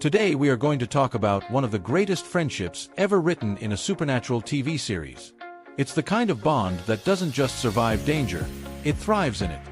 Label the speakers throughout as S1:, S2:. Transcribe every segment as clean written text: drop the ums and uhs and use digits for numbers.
S1: Today we are going to talk about one of the greatest friendships ever written in a supernatural TV series. It's the kind of bond that doesn't just survive danger, it thrives in it.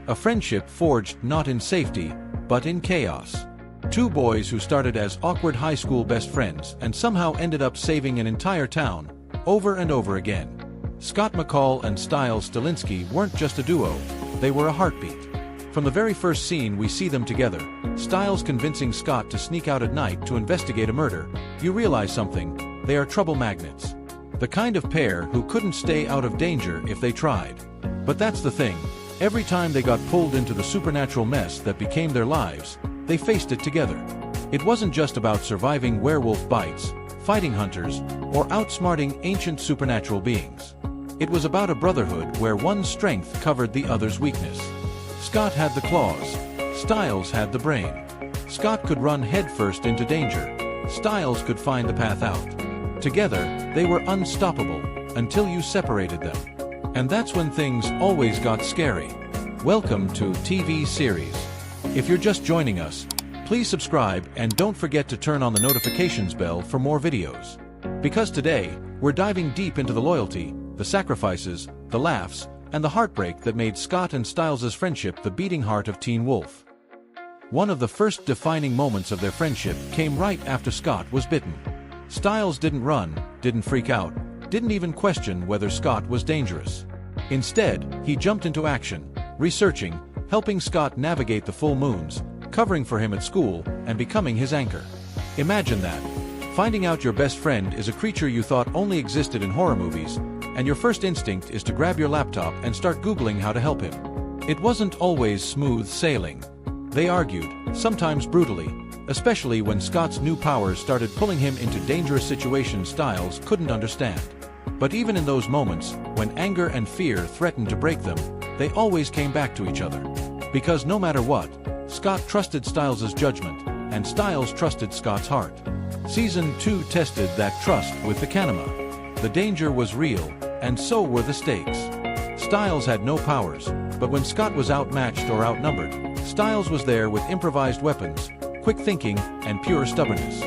S1: A friendship forged not in safety, but in chaos. Two boys who started as awkward high school best friends and somehow ended up saving an entire town, over and over again. Scott McCall and Stiles Stilinski weren't just a duo, they were a heartbeat. From the very first scene we see them together, Stiles convincing Scott to sneak out at night to investigate a murder, you realize something: they are trouble magnets. The kind of pair who couldn't stay out of danger if they tried. But that's the thing, every time they got pulled into the supernatural mess that became their lives, they faced it together. It wasn't just about surviving werewolf bites, fighting hunters, or outsmarting ancient supernatural beings. It was about a brotherhood where one's strength covered the other's weakness. Scott had the claws, Stiles had the brain. Scott could run headfirst into danger, Stiles could find the path out. Together, they were unstoppable, until you separated them. And that's when things always got scary. Welcome to TV series. If you're just joining us, please subscribe and don't forget to turn on the notifications bell for more videos. Because today, we're diving deep into the loyalty, the sacrifices, the laughs, and the heartbreak that made Scott and Stiles' friendship the beating heart of Teen Wolf. One of the first defining moments of their friendship came right after Scott was bitten. Stiles didn't run, didn't freak out, didn't even question whether Scott was dangerous. Instead, he jumped into action, researching, helping Scott navigate the full moons, covering for him at school, and becoming his anchor. Imagine that. Finding out your best friend is a creature you thought only existed in horror movies, and your first instinct is to grab your laptop and start Googling how to help him. It wasn't always smooth sailing. They argued, sometimes brutally, especially when Scott's new powers started pulling him into dangerous situations Stiles couldn't understand. But even in those moments, when anger and fear threatened to break them, they always came back to each other. Because no matter what, Scott trusted Stiles' judgment, and Stiles trusted Scott's heart. Season 2 tested that trust with the Kanema. The danger was real, and so were the stakes. Stiles had no powers, but when Scott was outmatched or outnumbered, Stiles was there with improvised weapons, quick thinking, and pure stubbornness.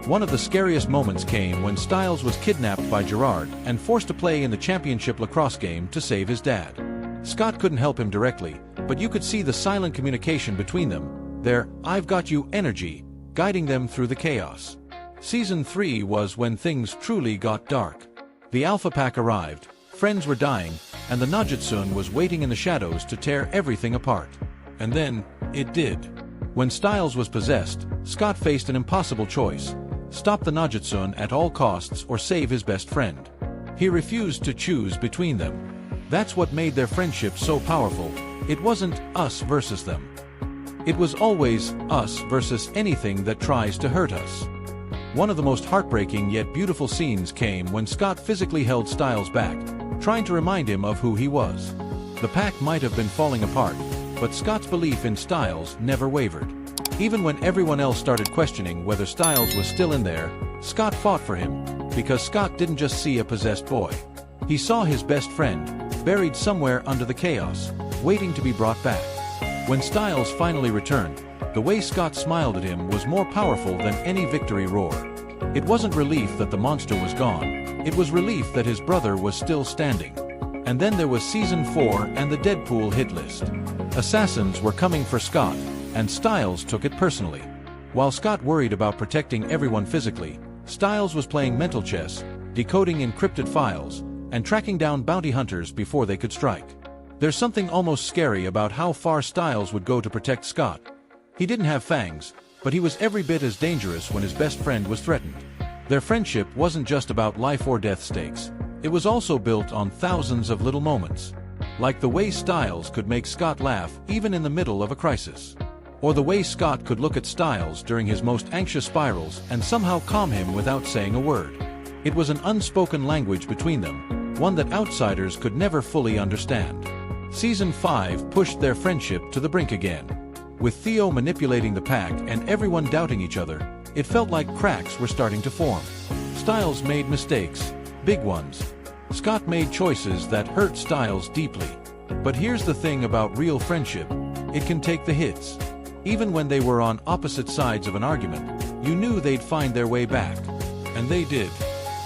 S1: One of the scariest moments came when Stiles was kidnapped by Gerard and forced to play in the championship lacrosse game to save his dad. Scott couldn't help him directly, but you could see the silent communication between them, their "I've got you" energy, guiding them through the chaos. Season 3 was when things truly got dark. The Alpha Pack arrived, friends were dying, and the Najitsun was waiting in the shadows to tear everything apart. And then, it did. When Stiles was possessed, Scott faced an impossible choice: stop the Najitsun at all costs or save his best friend. He refused to choose between them. That's what made their friendship so powerful. It wasn't us versus them. It was always us versus anything that tries to hurt us. One of the most heartbreaking yet beautiful scenes came when Scott physically held Stiles back, trying to remind him of who he was. The pack might have been falling apart, but Scott's belief in Stiles never wavered. Even when everyone else started questioning whether Stiles was still in there, Scott fought for him, because Scott didn't just see a possessed boy. He saw his best friend, buried somewhere under the chaos, waiting to be brought back. When Stiles finally returned, the way Scott smiled at him was more powerful than any victory roar. It wasn't relief that the monster was gone, it was relief that his brother was still standing. And then there was Season 4 and the Deadpool hit list. Assassins were coming for Scott, and Stiles took it personally. While Scott worried about protecting everyone physically, Stiles was playing mental chess, decoding encrypted files, and tracking down bounty hunters before they could strike. There's something almost scary about how far Stiles would go to protect Scott. He didn't have fangs, but he was every bit as dangerous when his best friend was threatened. Their friendship wasn't just about life or death stakes, it was also built on thousands of little moments. Like the way Stiles could make Scott laugh even in the middle of a crisis. Or the way Scott could look at Stiles during his most anxious spirals and somehow calm him without saying a word. It was an unspoken language between them, one that outsiders could never fully understand. Season 5 pushed their friendship to the brink again. With Theo manipulating the pack and everyone doubting each other, it felt like cracks were starting to form. Stiles made mistakes, big ones. Scott made choices that hurt Stiles deeply. But here's the thing about real friendship: it can take the hits. Even when they were on opposite sides of an argument, you knew they'd find their way back. And they did.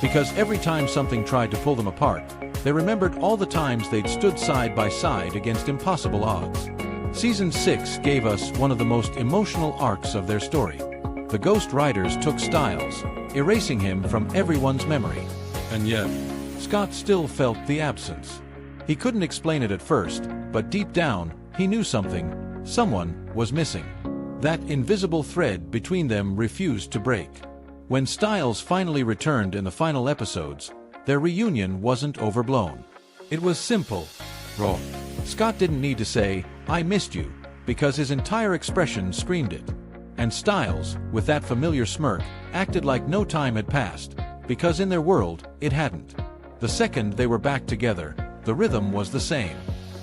S1: Because every time something tried to pull them apart, they remembered all the times they'd stood side by side against impossible odds. Season 6 gave us one of the most emotional arcs of their story. The Ghost Riders took Stiles, erasing him from everyone's memory. And yet, Scott still felt the absence. He couldn't explain it at first, but deep down, he knew someone was missing. That invisible thread between them refused to break. When Stiles finally returned in the final episodes, their reunion wasn't overblown. It was simple, raw. Scott didn't need to say, "I missed you," because his entire expression screamed it. And Stiles, with that familiar smirk, acted like no time had passed, because in their world, it hadn't. The second they were back together, the rhythm was the same.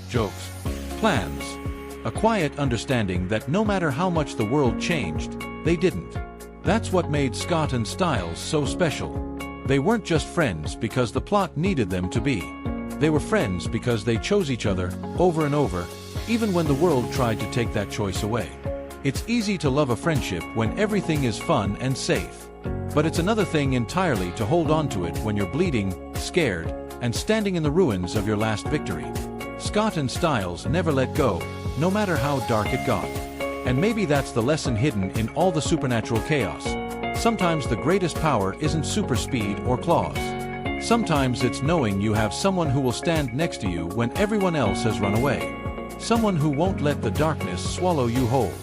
S1: Jokes. Plans. A quiet understanding that no matter how much the world changed, they didn't. That's what made Scott and Stiles so special. They weren't just friends because the plot needed them to be. They were friends because they chose each other, over and over, even when the world tried to take that choice away. It's easy to love a friendship when everything is fun and safe. But it's another thing entirely to hold on to it when you're bleeding, scared, and standing in the ruins of your last victory. Scott and Stiles never let go, no matter how dark it got. And maybe that's the lesson hidden in all the supernatural chaos. Sometimes the greatest power isn't super speed or claws. Sometimes it's knowing you have someone who will stand next to you when everyone else has run away. Someone who won't let the darkness swallow you whole.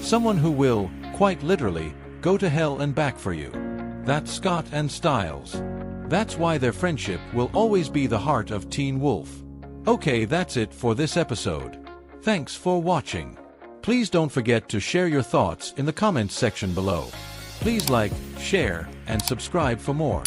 S1: Someone who will, quite literally, go to hell and back for you. That's Scott and Stiles. That's why their friendship will always be the heart of Teen Wolf. Okay, that's it for this episode. Thanks for watching. Please don't forget to share your thoughts in the comments section below. Please like, share, and subscribe for more.